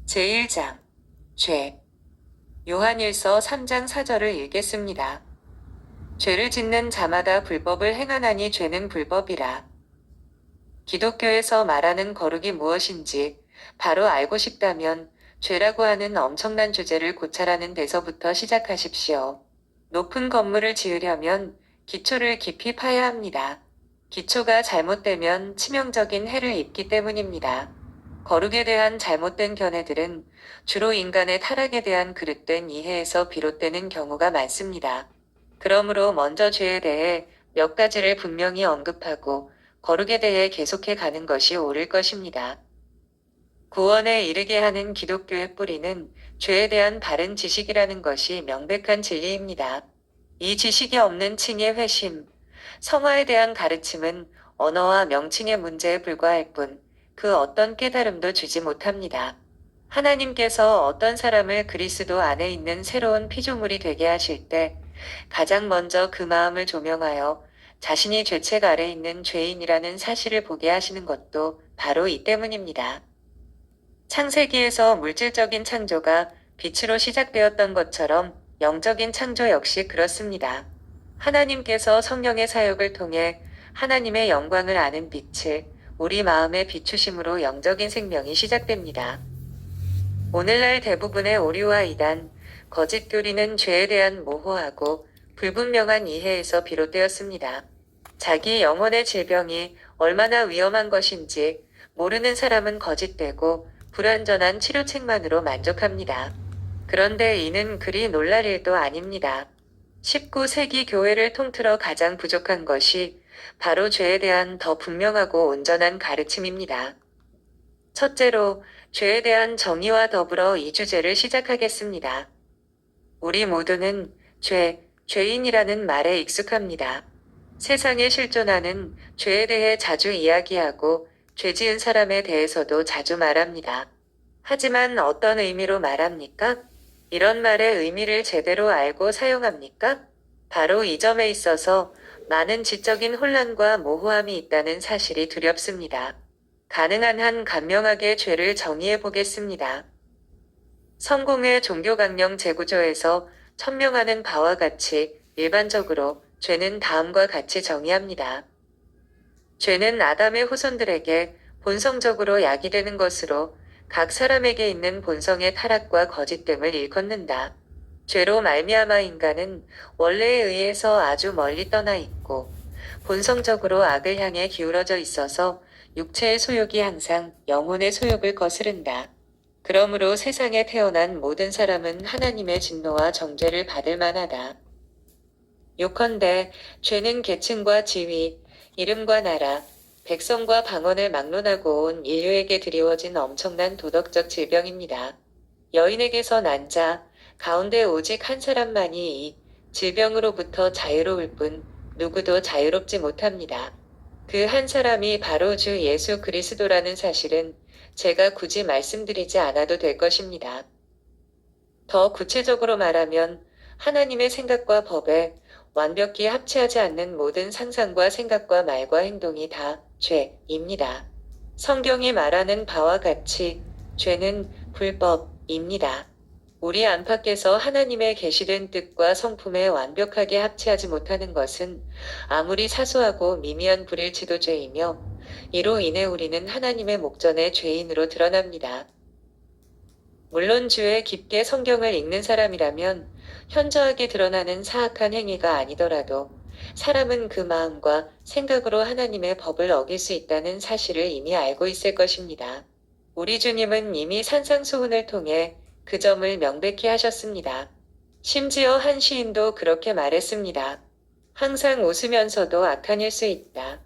제1장 죄. 요한일서 3장 4절을 읽겠습니다. 죄를 짓는 자마다 불법을 행하나니 죄는 불법이라. 기독교에서 말하는 거룩이 무엇인지 바로 알고 싶다면 죄라고 하는 엄청난 주제를 고찰하는 데서부터 시작하십시오. 높은 건물을 지으려면 기초를 깊이 파야 합니다. 기초가 잘못되면 치명적인 해를 입기 때문입니다. 거룩에 대한 잘못된 견해들은 주로 인간의 타락에 대한 그릇된 이해에서 비롯되는 경우가 많습니다. 그러므로 먼저 죄에 대해 몇 가지를 분명히 언급하고 거룩에 대해 계속해 가는 것이 옳을 것입니다. 구원에 이르게 하는 기독교의 뿌리는 죄에 대한 바른 지식이라는 것이 명백한 진리입니다. 이 지식이 없는 층의 회심, 성화에 대한 가르침은 언어와 명칭의 문제에 불과할 뿐 그 어떤 깨달음도 주지 못합니다. 하나님께서 어떤 사람을 그리스도 안에 있는 새로운 피조물이 되게 하실 때 가장 먼저 그 마음을 조명하여 자신이 죄책 아래 있는 죄인이라는 사실을 보게 하시는 것도 바로 이 때문입니다. 창세기에서 물질적인 창조가 빛으로 시작되었던 것처럼 영적인 창조 역시 그렇습니다. 하나님께서 성령의 사역을 통해 하나님의 영광을 아는 빛을 우리 마음에 비추심으로 영적인 생명이 시작됩니다. 오늘날 대부분의 오류와 이단, 거짓 교리는 죄에 대한 모호하고 불분명한 이해에서 비롯되었습니다. 자기 영혼의 질병이 얼마나 위험한 것인지 모르는 사람은 거짓되고 불완전한 치료책만으로 만족합니다. 그런데 이는 그리 놀랄 일도 아닙니다. 19세기 교회를 통틀어 가장 부족한 것이 바로 죄에 대한 더 분명하고 온전한 가르침입니다. 첫째로, 죄에 대한 정의와 더불어 이 주제를 시작하겠습니다. 우리 모두는 죄인이라는 말에 익숙합니다. 세상에 실존하는 죄에 대해 자주 이야기하고 죄 지은 사람에 대해서도 자주 말합니다. 하지만 어떤 의미로 말합니까? 이런 말의 의미를 제대로 알고 사용합니까? 바로 이 점에 있어서 많은 지적인 혼란과 모호함이 있다는 사실이 두렵습니다. 가능한 한 간명하게 죄를 정의해 보겠습니다. 성공의 종교강령 제구조에서 천명하는 바와 같이 일반적으로 죄는 다음과 같이 정의합니다. 죄는 아담의 후손들에게 본성적으로 야기되는 것으로 각 사람에게 있는 본성의 타락과 거짓됨을 일컫는다. 죄로 말미암아 인간은 원래에 의해서 아주 멀리 떠나 있고 본성적으로 악을 향해 기울어져 있어서 육체의 소욕이 항상 영혼의 소욕을 거스른다. 그러므로 세상에 태어난 모든 사람은 하나님의 진노와 정죄를 받을 만하다. 요컨대 죄는 계층과 지위, 이름과 나라, 백성과 방언을 막론하고 온 인류에게 드리워진 엄청난 도덕적 질병입니다. 여인에게서 난 자 가운데 오직 한 사람만이 이 질병으로부터 자유로울 뿐 누구도 자유롭지 못합니다. 그 한 사람이 바로 주 예수 그리스도라는 사실은 제가 굳이 말씀드리지 않아도 될 것입니다. 더 구체적으로 말하면 하나님의 생각과 법에 완벽히 합치하지 않는 모든 상상과 생각과 말과 행동이 다 죄입니다. 성경이 말하는 바와 같이 죄는 불법입니다. 우리 안팎에서 하나님의 계시된 뜻과 성품에 완벽하게 합치하지 못하는 것은 아무리 사소하고 미미한 불일치도 죄이며 이로 인해 우리는 하나님의 목전에 죄인으로 드러납니다. 물론 주에 깊게 성경을 읽는 사람이라면 현저하게 드러나는 사악한 행위가 아니더라도 사람은 그 마음과 생각으로 하나님의 법을 어길 수 있다는 사실을 이미 알고 있을 것입니다. 우리 주님은 이미 산상수훈을 통해 그 점을 명백히 하셨습니다. 심지어 한 시인도 그렇게 말했습니다. 항상 웃으면서도 악한 일 수 있다.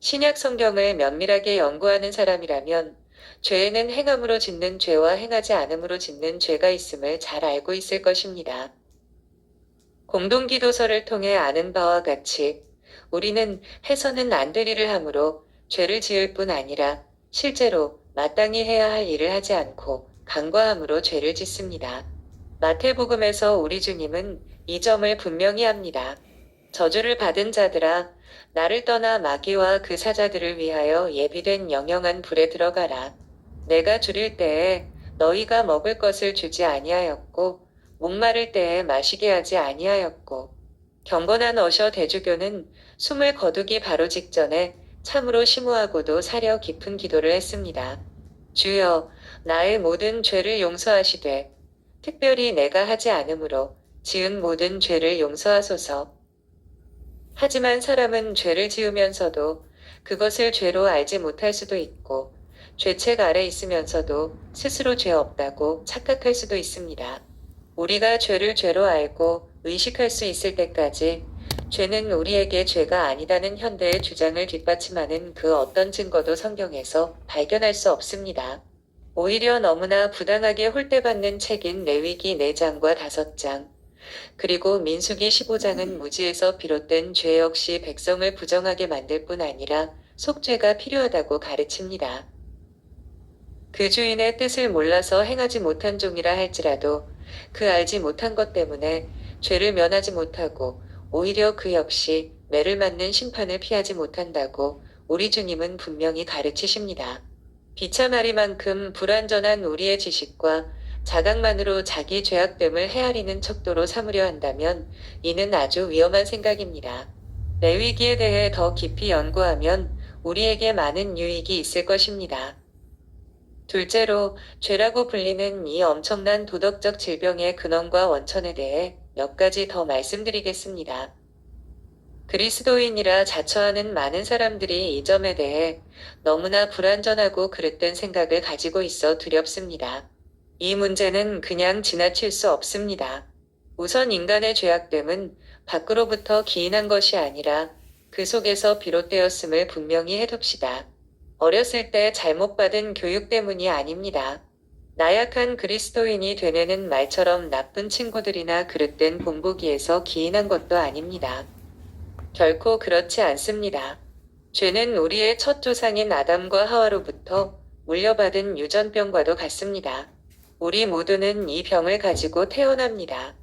신약 성경을 면밀하게 연구하는 사람이라면 죄에는 행함으로 짓는 죄와 행하지 않음으로 짓는 죄가 있음을 잘 알고 있을 것입니다. 공동기도서를 통해 아는 바와 같이 우리는 해서는 안 될 일을 함으로 죄를 지을 뿐 아니라 실제로 마땅히 해야 할 일을 하지 않고 간과함으로 죄를 짓습니다. 마태복음에서 우리 주님은 이 점을 분명히 합니다. 저주를 받은 자들아, 나를 떠나 마귀와 그 사자들을 위하여 예비된 영영한 불에 들어가라. 내가 줄일 때에 너희가 먹을 것을 주지 아니하였고 목마를 때에 마시게 하지 아니하였고 경건한 어셔 대주교는 숨을 거두기 바로 직전에 참으로 심오하고도 사려 깊은 기도를 했습니다. 주여, 나의 모든 죄를 용서하시되 특별히 내가 하지 않으므로 지은 모든 죄를 용서하소서. 하지만 사람은 죄를 지으면서도 그것을 죄로 알지 못할 수도 있고 죄책 아래 있으면서도 스스로 죄 없다고 착각할 수도 있습니다. 우리가 죄를 죄로 알고 의식할 수 있을 때까지 죄는 우리에게 죄가 아니다는 현대의 주장을 뒷받침하는 그 어떤 증거도 성경에서 발견할 수 없습니다. 오히려 너무나 부당하게 홀대받는 책인 레위기 4장과 5장, 그리고 민수기 15장은 무지에서 비롯된 죄 역시 백성을 부정하게 만들 뿐 아니라 속죄가 필요하다고 가르칩니다. 그 주인의 뜻을 몰라서 행하지 못한 종이라 할지라도 그 알지 못한 것 때문에 죄를 면하지 못하고 오히려 그 역시 매를 맞는 심판을 피하지 못한다고 우리 주님은 분명히 가르치십니다. 비참하리만큼 불완전한 우리의 지식과 자각만으로 자기 죄악됨을 헤아리는 척도로 삼으려 한다면 이는 아주 위험한 생각입니다. 레위기에 대해 더 깊이 연구하면 우리에게 많은 유익이 있을 것입니다. 둘째로 죄라고 불리는 이 엄청난 도덕적 질병의 근원과 원천에 대해 몇 가지 더 말씀드리겠습니다. 그리스도인이라 자처하는 많은 사람들이 이 점에 대해 너무나 불완전하고 그릇된 생각을 가지고 있어 두렵습니다. 이 문제는 그냥 지나칠 수 없습니다. 우선 인간의 죄악됨은 밖으로부터 기인한 것이 아니라 그 속에서 비롯되었음을 분명히 해둡시다. 어렸을 때 잘못 받은 교육 때문이 아닙니다. 나약한 그리스도인이 되뇌는 말처럼 나쁜 친구들이나 그릇된 본보기에서 기인한 것도 아닙니다. 결코 그렇지 않습니다. 죄는 우리의 첫 조상인 아담과 하와로부터 물려받은 유전병과도 같습니다. 우리 모두는 이 병을 가지고 태어납니다.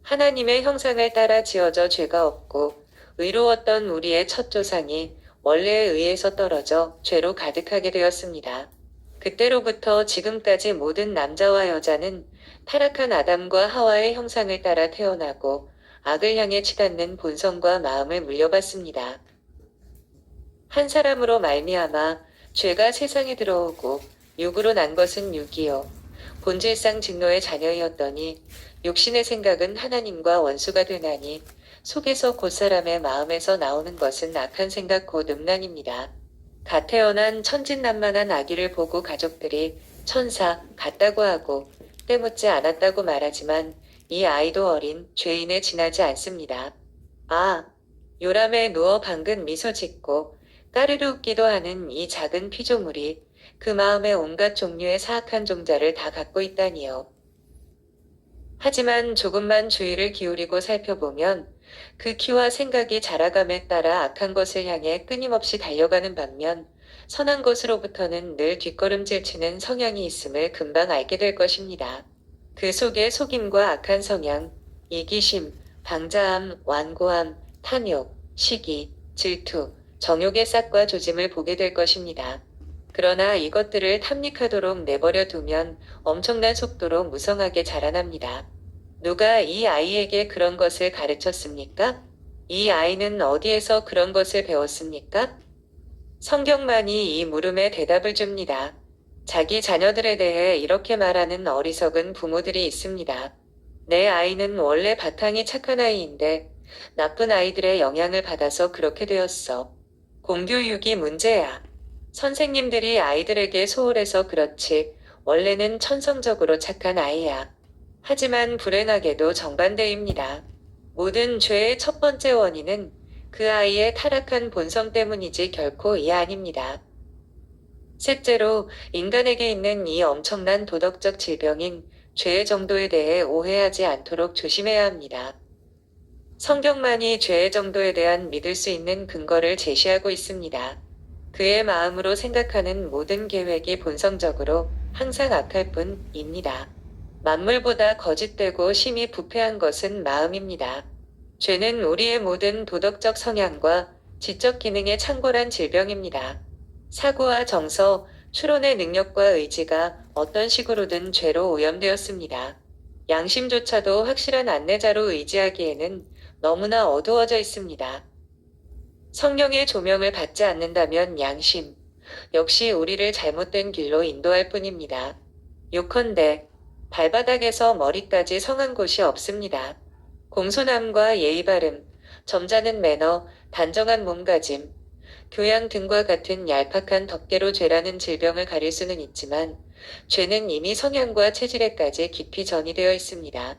하나님의 형상을 따라 지어져 죄가 없고 의로웠던 우리의 첫 조상이 원래에 의해서 떨어져 죄로 가득하게 되었습니다. 그때로부터 지금까지 모든 남자와 여자는 타락한 아담과 하와의 형상을 따라 태어나고 악을 향해 치닫는 본성과 마음을 물려받습니다. 한 사람으로 말미암아 죄가 세상에 들어오고 육으로 난 것은 육이요 본질상 진노의 자녀이었더니 육신의 생각은 하나님과 원수가 되나니 속에서 곧 사람의 마음에서 나오는 것은 악한 생각 곧 음란입니다. 갓 태어난 천진난만한 아기를 보고 가족들이 천사 같다고 하고 때묻지 않았다고 말하지만 이 아이도 어린 죄인에 지나지 않습니다. 아, 요람에 누워 방긋 미소 짓고 까르르 웃기도 하는 이 작은 피조물이 그 마음에 온갖 종류의 사악한 종자를 다 갖고 있다니요. 하지만 조금만 주의를 기울이고 살펴보면 그 키와 생각이 자라감에 따라 악한 것을 향해 끊임없이 달려가는 반면 선한 것으로부터는 늘 뒷걸음질 치는 성향이 있음을 금방 알게 될 것입니다. 그 속에 속임과 악한 성향, 이기심, 방자함, 완고함, 탐욕, 시기, 질투, 정욕의 싹과 조짐을 보게 될 것입니다. 그러나 이것들을 탐닉하도록 내버려 두면 엄청난 속도로 무성하게 자라납니다. 누가 이 아이에게 그런 것을 가르쳤습니까? 이 아이는 어디에서 그런 것을 배웠습니까? 성경만이 이 물음에 대답을 줍니다. 자기 자녀들에 대해 이렇게 말하는 어리석은 부모들이 있습니다. 내 아이는 원래 바탕이 착한 아이인데 나쁜 아이들의 영향을 받아서 그렇게 되었어. 공교육이 문제야. 선생님들이 아이들에게 소홀해서 그렇지 원래는 천성적으로 착한 아이야. 하지만 불행하게도 정반대입니다. 모든 죄의 첫 번째 원인은 그 아이의 타락한 본성 때문이지 결코 이 아닙니다. 셋째로 인간에게 있는 이 엄청난 도덕적 질병인 죄의 정도에 대해 오해하지 않도록 조심해야 합니다. 성경만이 죄의 정도에 대한 믿을 수 있는 근거를 제시하고 있습니다. 그의 마음으로 생각하는 모든 계획이 본성적으로 항상 악할 뿐입니다. 만물보다 거짓되고 심히 부패한 것은 마음입니다. 죄는 우리의 모든 도덕적 성향과 지적 기능에 창궐한 질병입니다. 사고와 정서, 추론의 능력과 의지가 어떤 식으로든 죄로 오염되었습니다. 양심조차도 확실한 안내자로 의지하기에는 너무나 어두워져 있습니다. 성령의 조명을 받지 않는다면 양심 역시 우리를 잘못된 길로 인도할 뿐입니다. 요컨대 발바닥에서 머리까지 성한 곳이 없습니다. 공손함과 예의 바름, 점잖은 매너, 단정한 몸가짐, 교양 등과 같은 얄팍한 덮개로 죄라는 질병을 가릴 수는 있지만 죄는 이미 성향과 체질에까지 깊이 전이되어 있습니다.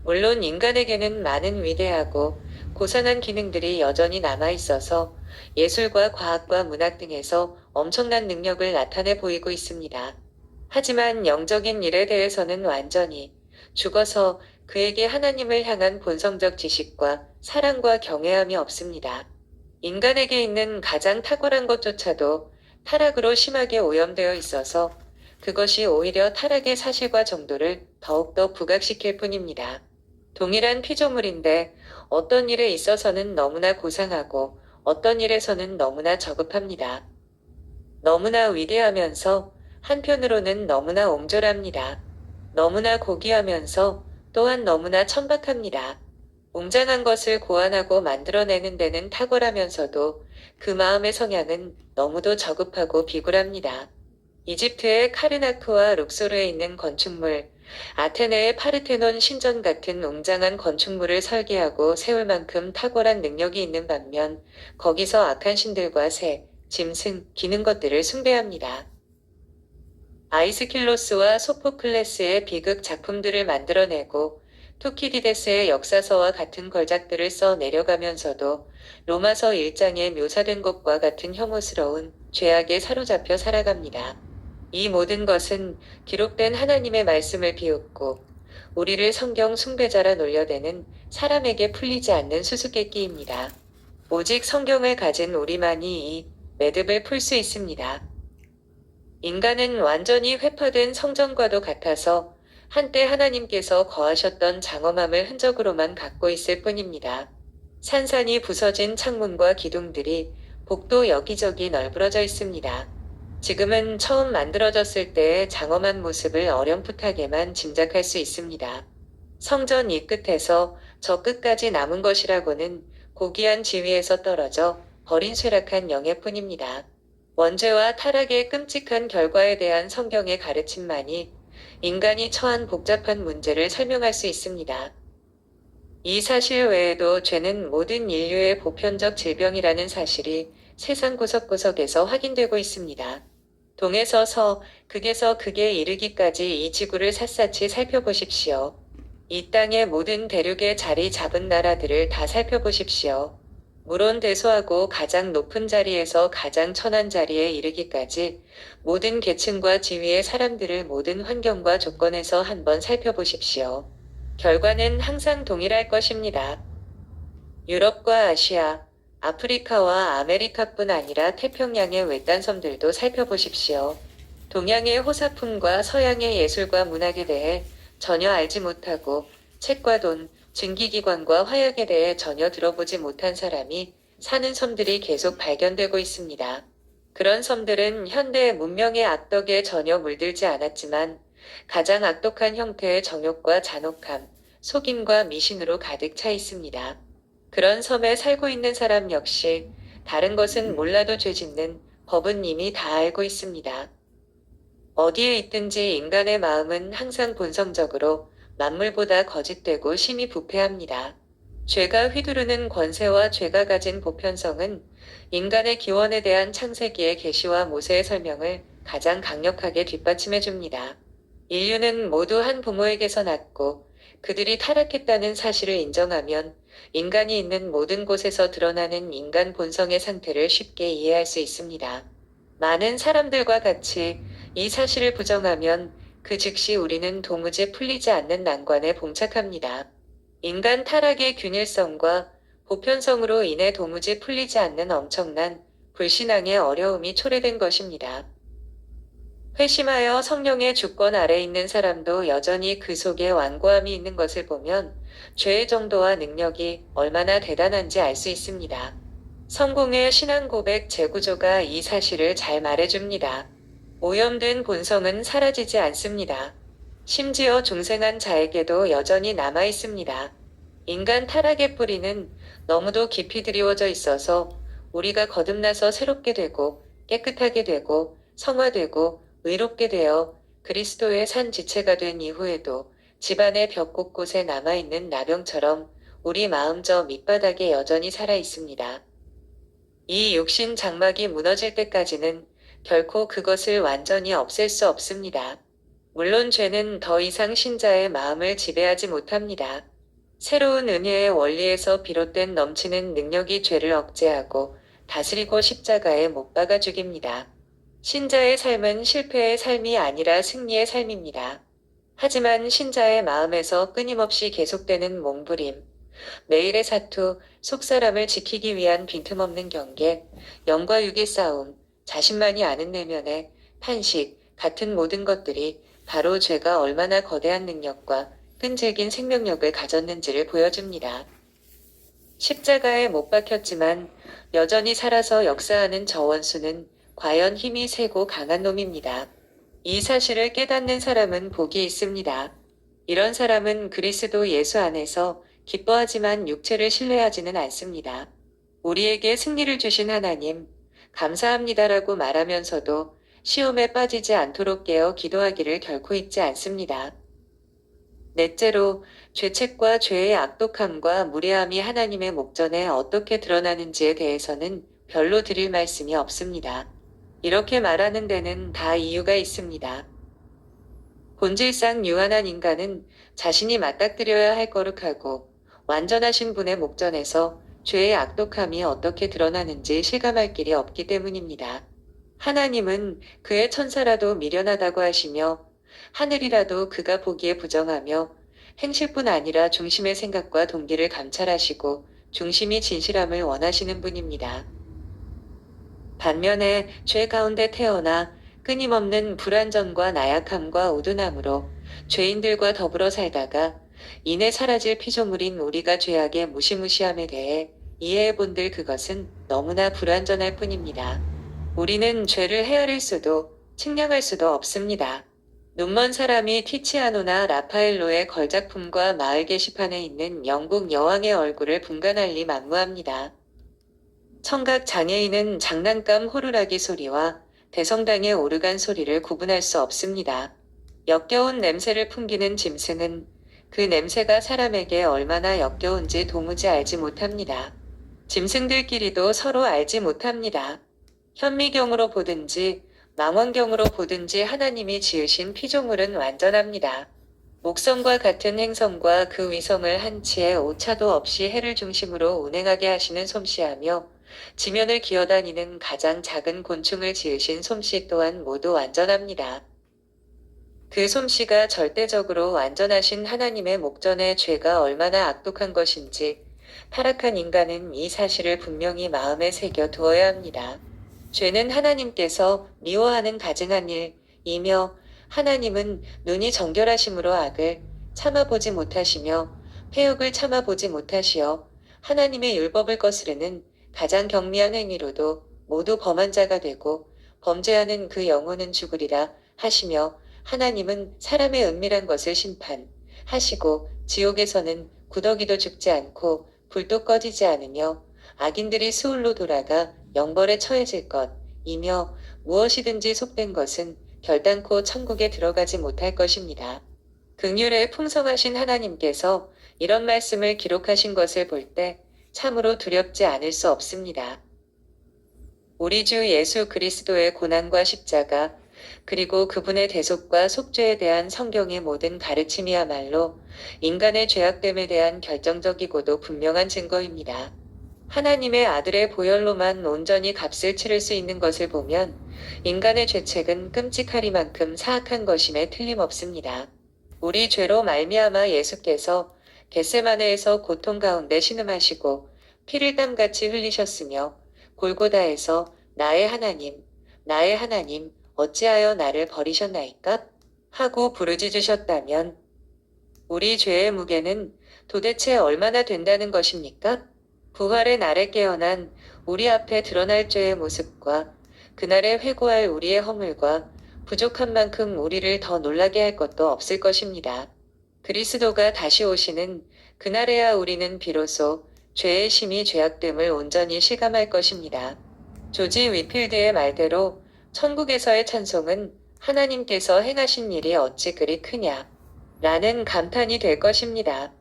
물론 인간에게는 많은 위대하고 고상한 기능들이 여전히 남아 있어서 예술과 과학과 문학 등에서 엄청난 능력을 나타내 보이고 있습니다. 하지만 영적인 일에 대해서는 완전히 죽어서 그에게 하나님을 향한 본성적 지식과 사랑과 경외함이 없습니다. 인간에게 있는 가장 탁월한 것조차도 타락으로 심하게 오염되어 있어서 그것이 오히려 타락의 사실과 정도를 더욱더 부각시킬 뿐입니다. 동일한 피조물인데 어떤 일에 있어서는 너무나 고상하고 어떤 일에서는 너무나 저급합니다. 너무나 위대하면서 한편으로는 너무나 옹졸합니다. 너무나 고귀하면서 또한 너무나 천박합니다. 웅장한 것을 고안하고 만들어내는 데는 탁월하면서도 그 마음의 성향은 너무도 저급하고 비굴합니다. 이집트의 카르나크와 룩소르에 있는 건축물, 아테네의 파르테논 신전 같은 웅장한 건축물을 설계하고 세울 만큼 탁월한 능력이 있는 반면 거기서 악한 신들과 새, 짐승, 기는 것들을 숭배합니다. 아이스킬로스와 소포클레스의 비극 작품들을 만들어내고 투키디데스의 역사서와 같은 걸작들을 써 내려가면서도 로마서 1장에 묘사된 것과 같은 혐오스러운 죄악에 사로잡혀 살아갑니다. 이 모든 것은 기록된 하나님의 말씀을 비웃고 우리를 성경 숭배자라 놀려대는 사람에게 풀리지 않는 수수께끼입니다. 오직 성경을 가진 우리만이 이 매듭을 풀 수 있습니다. 인간은 완전히 회파된 성전과도 같아서 한때 하나님께서 거하셨던 장엄함을 흔적으로만 갖고 있을 뿐입니다. 산산이 부서진 창문과 기둥들이 복도 여기저기 널브러져 있습니다. 지금은 처음 만들어졌을 때의 장엄한 모습을 어렴풋하게만 짐작할 수 있습니다. 성전 이 끝에서 저 끝까지 남은 것이라고는 고귀한 지위에서 떨어져 버린 쇠락한 영예뿐입니다. 원죄와 타락의 끔찍한 결과에 대한 성경의 가르침만이 인간이 처한 복잡한 문제를 설명할 수 있습니다. 이 사실 외에도 죄는 모든 인류의 보편적 질병이라는 사실이 세상 구석구석에서 확인되고 있습니다. 동에서 서, 극에서 극에 이르기까지 이 지구를 샅샅이 살펴보십시오. 이 땅의 모든 대륙에 자리 잡은 나라들을 다 살펴보십시오. 물론 대소하고 가장 높은 자리에서 가장 천한 자리에 이르기까지 모든 계층과 지위의 사람들을 모든 환경과 조건에서 한번 살펴보십시오. 결과는 항상 동일할 것입니다. 유럽과 아시아, 아프리카와 아메리카뿐 아니라 태평양의 외딴 섬들도 살펴보십시오. 동양의 호사품과 서양의 예술과 문학에 대해 전혀 알지 못하고 책과 돈, 증기기관과 화약에 대해 전혀 들어보지 못한 사람이 사는 섬들이 계속 발견되고 있습니다. 그런 섬들은 현대의 문명의 악덕에 전혀 물들지 않았지만 가장 악독한 형태의 정욕과 잔혹함, 속임과 미신으로 가득 차 있습니다. 그런 섬에 살고 있는 사람 역시 다른 것은 몰라도 죄 짓는 법은 이미 다 알고 있습니다. 어디에 있든지 인간의 마음은 항상 본성적으로 만물보다 거짓되고 심히 부패합니다. 죄가 휘두르는 권세와 죄가 가진 보편성은 인간의 기원에 대한 창세기의 계시와 모세의 설명을 가장 강력하게 뒷받침해 줍니다. 인류는 모두 한 부모에게서 났고 그들이 타락했다는 사실을 인정하면 인간이 있는 모든 곳에서 드러나는 인간 본성의 상태를 쉽게 이해할 수 있습니다. 많은 사람들과 같이 이 사실을 부정하면 그 즉시 우리는 도무지 풀리지 않는 난관에 봉착합니다. 인간 타락의 균일성과 보편성으로 인해 도무지 풀리지 않는 엄청난 불신앙의 어려움이 초래된 것입니다. 회심하여 성령의 주권 아래 있는 사람도 여전히 그 속에 완고함이 있는 것을 보면 죄의 정도와 능력이 얼마나 대단한지 알 수 있습니다. 성공의 신앙 고백 재구조가 이 사실을 잘 말해줍니다. 오염된 본성은 사라지지 않습니다. 심지어 중생한 자에게도 여전히 남아 있습니다. 인간 타락의 뿌리는 너무도 깊이 드리워져 있어서 우리가 거듭나서 새롭게 되고 깨끗하게 되고 성화되고 의롭게 되어 그리스도의 산 지체가 된 이후에도 집안의 벽 곳곳에 남아있는 나병처럼 우리 마음 저 밑바닥에 여전히 살아 있습니다. 이 육신 장막이 무너질 때까지는 결코 그것을 완전히 없앨 수 없습니다. 물론 죄는 더 이상 신자의 마음을 지배하지 못합니다. 새로운 은혜의 원리에서 비롯된 넘치는 능력이 죄를 억제하고 다스리고 십자가에 못 박아 죽입니다. 신자의 삶은 실패의 삶이 아니라 승리의 삶입니다. 하지만 신자의 마음에서 끊임없이 계속되는 몸부림, 매일의 사투, 속사람을 지키기 위한 빈틈없는 경계, 영과 육의 싸움, 자신만이 아는 내면의 탄식 같은 모든 것들이 바로 죄가 얼마나 거대한 능력과 끈질긴 생명력을 가졌는지를 보여줍니다. 십자가에 못 박혔지만 여전히 살아서 역사하는 저 원수는 과연 힘이 세고 강한 놈입니다. 이 사실을 깨닫는 사람은 복이 있습니다. 이런 사람은 그리스도 예수 안에서 기뻐하지만 육체를 신뢰하지는 않습니다. 우리에게 승리를 주신 하나님, 감사합니다라고 말하면서도 시험에 빠지지 않도록 깨어 기도하기를 결코 잊지 않습니다. 넷째로, 죄책과 죄의 악독함과 무례함이 하나님의 목전에 어떻게 드러나는지에 대해서는 별로 드릴 말씀이 없습니다. 이렇게 말하는 데는 다 이유가 있습니다. 본질상 유한한 인간은 자신이 맞닥뜨려야 할 거룩하고 완전하신 분의 목전에서 죄의 악독함이 어떻게 드러나는지 실감할 길이 없기 때문입니다. 하나님은 그의 천사라도 미련하다고 하시며 하늘이라도 그가 보기에 부정하며 행실뿐 아니라 중심의 생각과 동기를 감찰하시고 중심이 진실함을 원하시는 분입니다. 반면에 죄 가운데 태어나 끊임없는 불완전과 나약함과 우둔함으로 죄인들과 더불어 살다가 이내 사라질 피조물인 우리가 죄악의 무시무시함에 대해 이해해 본들 그것은 너무나 불완전할 뿐입니다. 우리는 죄를 헤아릴 수도 측량할 수도 없습니다. 눈먼 사람이 티치아노나 라파엘로의 걸작품과 마을 게시판에 있는 영국 여왕의 얼굴을 분간할 리 만무합니다. 청각 장애인은 장난감 호루라기 소리와 대성당의 오르간 소리를 구분할 수 없습니다. 역겨운 냄새를 풍기는 짐승은 그 냄새가 사람에게 얼마나 역겨운지 도무지 알지 못합니다. 짐승들끼리도 서로 알지 못합니다. 현미경으로 보든지 망원경으로 보든지 하나님이 지으신 피조물은 완전합니다. 목성과 같은 행성과 그 위성을 한치의 오차도 없이 해를 중심으로 운행하게 하시는 솜씨하며 지면을 기어다니는 가장 작은 곤충을 지으신 솜씨 또한 모두 완전합니다. 그 솜씨가 절대적으로 완전하신 하나님의 목전에 죄가 얼마나 악독한 것인지 타락한 인간은 이 사실을 분명히 마음에 새겨 두어야 합니다. 죄는 하나님께서 미워하는 가증한 일이며 하나님은 눈이 정결하심으로 악을 참아보지 못하시며 패역을 참아보지 못하시어 하나님의 율법을 거스르는 가장 경미한 행위로도 모두 범한 자가 되고 범죄하는 그 영혼은 죽으리라 하시며 하나님은 사람의 은밀한 것을 심판하시고 지옥에서는 구더기도 죽지 않고 불도 꺼지지 않으며 악인들이 수울로 돌아가 영벌에 처해질 것이며 무엇이든지 속된 것은 결단코 천국에 들어가지 못할 것입니다. 긍휼에 풍성하신 하나님께서 이런 말씀을 기록하신 것을 볼 때 참으로 두렵지 않을 수 없습니다. 우리 주 예수 그리스도의 고난과 십자가 그리고 그분의 대속과 속죄에 대한 성경의 모든 가르침이야말로 인간의 죄악됨에 대한 결정적이고도 분명한 증거입니다. 하나님의 아들의 보혈로만 온전히 값을 치를 수 있는 것을 보면 인간의 죄책은 끔찍하리만큼 사악한 것임에 틀림없습니다. 우리 죄로 말미암아 예수께서 겟세마네에서 고통 가운데 신음하시고 피를 땀같이 흘리셨으며 골고다에서 나의 하나님, 어찌하여 나를 버리셨나이까? 하고 부르짖으셨다면 우리 죄의 무게는 도대체 얼마나 된다는 것입니까? 부활의 날에 깨어난 우리 앞에 드러날 죄의 모습과 그날에 회고할 우리의 허물과 부족한 만큼 우리를 더 놀라게 할 것도 없을 것입니다. 그리스도가 다시 오시는 그날에야 우리는 비로소 죄의 심히 죄악됨을 온전히 실감할 것입니다. 조지 위필드의 말대로 천국에서의 찬송은 하나님께서 행하신 일이 어찌 그리 크냐 라는 감탄이 될 것입니다.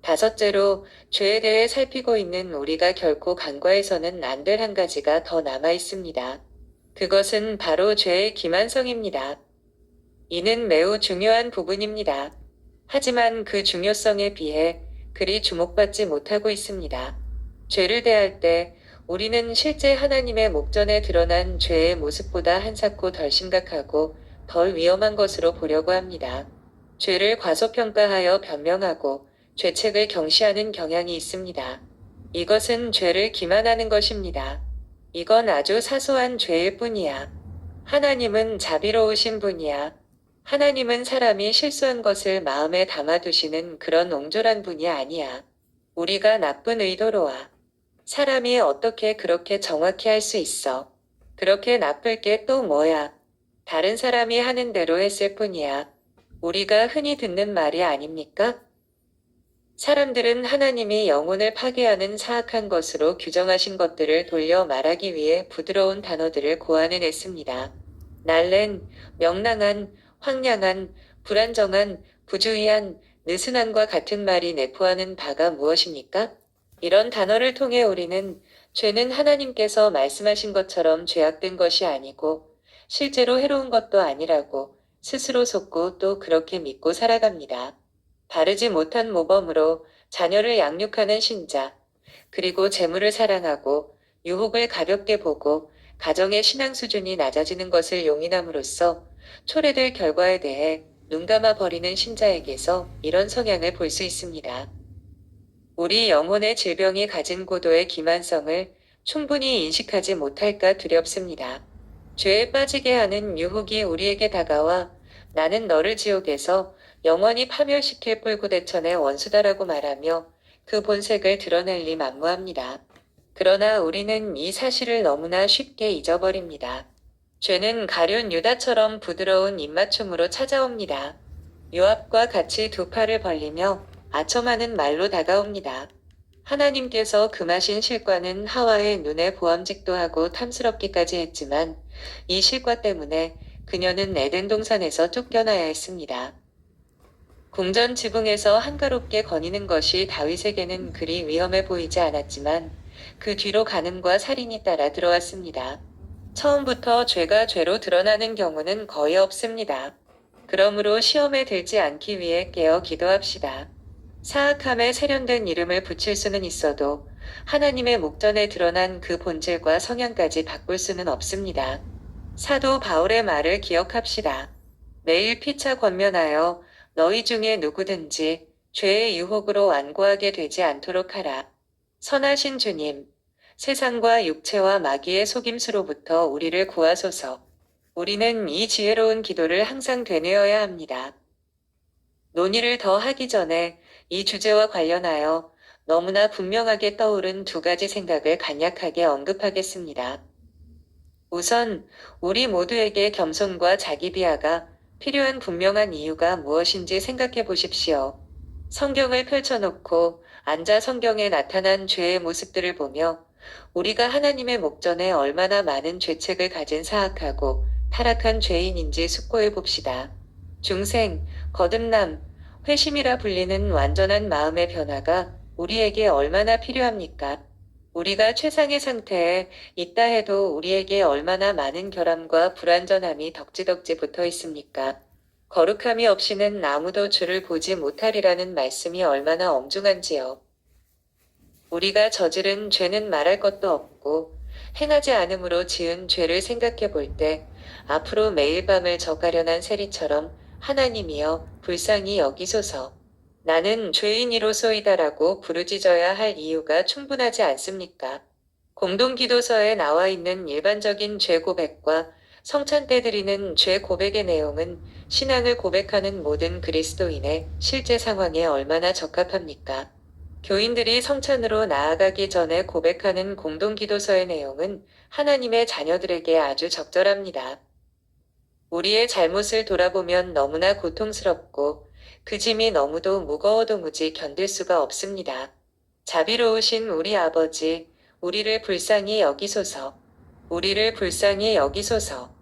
다섯째로 죄에 대해 살피고 있는 우리가 결코 간과해서는 안 될 한 가지가 더 남아 있습니다. 그것은 바로 죄의 기만성입니다. 이는 매우 중요한 부분입니다. 하지만 그 중요성에 비해 그리 주목받지 못하고 있습니다. 죄를 대할 때 우리는 실제 하나님의 목전에 드러난 죄의 모습보다 한사코 덜 심각하고 덜 위험한 것으로 보려고 합니다. 죄를 과소평가하여 변명하고 죄책을 경시하는 경향이 있습니다. 이것은 죄를 기만하는 것입니다. 이건 아주 사소한 죄일 뿐이야. 하나님은 자비로우신 분이야. 하나님은 사람이 실수한 것을 마음에 담아두시는 그런 옹졸한 분이 아니야. 우리가 나쁜 의도로와 사람이 어떻게 그렇게 정확히 할 수 있어? 그렇게 나쁠 게 또 뭐야? 다른 사람이 하는 대로 했을 뿐이야. 우리가 흔히 듣는 말이 아닙니까? 사람들은 하나님이 영혼을 파괴하는 사악한 것으로 규정하신 것들을 돌려 말하기 위해 부드러운 단어들을 고안해냈습니다. 날랜, 명랑한, 황량한, 불안정한, 부주의한, 느슨한과 같은 말이 내포하는 바가 무엇입니까? 이런 단어를 통해 우리는 죄는 하나님께서 말씀하신 것처럼 죄악된 것이 아니고 실제로 해로운 것도 아니라고 스스로 속고 또 그렇게 믿고 살아갑니다. 바르지 못한 모범으로 자녀를 양육하는 신자, 그리고 재물을 사랑하고 유혹을 가볍게 보고 가정의 신앙 수준이 낮아지는 것을 용인함으로써 초래될 결과에 대해 눈감아 버리는 신자에게서 이런 성향을 볼 수 있습니다. 우리 영혼의 질병이 가진 고도의 기만성을 충분히 인식하지 못할까 두렵습니다. 죄에 빠지게 하는 유혹이 우리에게 다가와 나는 너를 지옥에서 영원히 파멸시킬 뿔구대천의 원수다라고 말하며 그 본색을 드러낼 리 만무합니다. 그러나 우리는 이 사실을 너무나 쉽게 잊어버립니다. 죄는 가룟 유다처럼 부드러운 입맞춤으로 찾아옵니다. 요압과 같이 두 팔을 벌리며 아첨하는 말로 다가옵니다. 하나님께서 금하신 실과는 하와의 눈에 보암직도 하고 탐스럽기까지 했지만 이 실과 때문에 그녀는 에덴 동산에서 쫓겨나야 했습니다. 궁전 지붕에서 한가롭게 거니는 것이 다윗에게는 그리 위험해 보이지 않았지만 그 뒤로 간음과 살인이 따라 들어왔습니다. 처음부터 죄가 죄로 드러나는 경우는 거의 없습니다. 그러므로 시험에 들지 않기 위해 깨어 기도합시다. 사악함에 세련된 이름을 붙일 수는 있어도 하나님의 목전에 드러난 그 본질과 성향까지 바꿀 수는 없습니다. 사도 바울의 말을 기억합시다. 매일 피차 권면하여 너희 중에 누구든지 죄의 유혹으로 완고하게 되지 않도록 하라. 선하신 주님, 세상과 육체와 마귀의 속임수로부터 우리를 구하소서. 우리는 이 지혜로운 기도를 항상 되뇌어야 합니다. 논의를 더 하기 전에 이 주제와 관련하여 너무나 분명하게 떠오른 두 가지 생각을 간략하게 언급하겠습니다. 우선 우리 모두에게 겸손과 자기 비하가 필요한 분명한 이유가 무엇인지 생각해 보십시오. 성경을 펼쳐놓고 앉아 성경에 나타난 죄의 모습들을 보며 우리가 하나님의 목전에 얼마나 많은 죄책을 가진 사악하고 타락한 죄인인지 숙고해 봅시다. 중생, 거듭남, 회심이라 불리는 완전한 마음의 변화가 우리에게 얼마나 필요합니까? 우리가 최상의 상태에 있다 해도 우리에게 얼마나 많은 결함과 불완전함이 덕지덕지 붙어 있습니까? 거룩함이 없이는 아무도 주를 보지 못하리라는 말씀이 얼마나 엄중한지요. 우리가 저지른 죄는 말할 것도 없고 행하지 않음으로 지은 죄를 생각해 볼 때 앞으로 매일 밤을 저가련한 세리처럼 하나님이여 불쌍히 여기소서. 나는 죄인이로소이다라고 부르짖어야 할 이유가 충분하지 않습니까? 공동기도서에 나와 있는 일반적인 죄 고백과 성찬 때 드리는 죄 고백의 내용은 신앙을 고백하는 모든 그리스도인의 실제 상황에 얼마나 적합합니까? 교인들이 성찬으로 나아가기 전에 고백하는 공동기도서의 내용은 하나님의 자녀들에게 아주 적절합니다. 우리의 잘못을 돌아보면 너무나 고통스럽고 그 짐이 너무도 무거워 도무지 견딜 수가 없습니다. 자비로우신 우리 아버지, 우리를 불쌍히 여기소서. 우리를 불쌍히 여기소서.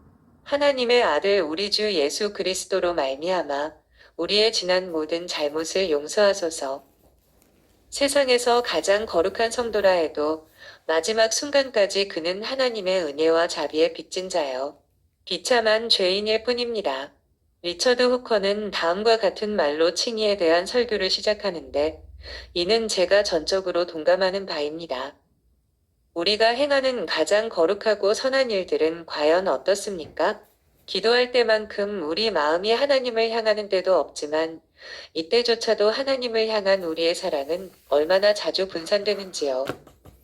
하나님의 아들 우리 주 예수 그리스도로 말미암아 우리의 지난 모든 잘못을 용서하소서. 세상에서 가장 거룩한 성도라 해도 마지막 순간까지 그는 하나님의 은혜와 자비에 빚진 자요. 비참한 죄인일 뿐입니다. 리처드 후커는 다음과 같은 말로 칭의에 대한 설교를 시작하는데 이는 제가 전적으로 동감하는 바입니다. 우리가 행하는 가장 거룩하고 선한 일들은 과연 어떻습니까? 기도할 때만큼 우리 마음이 하나님을 향하는 때도 없지만 이때조차도 하나님을 향한 우리의 사랑은 얼마나 자주 분산되는지요.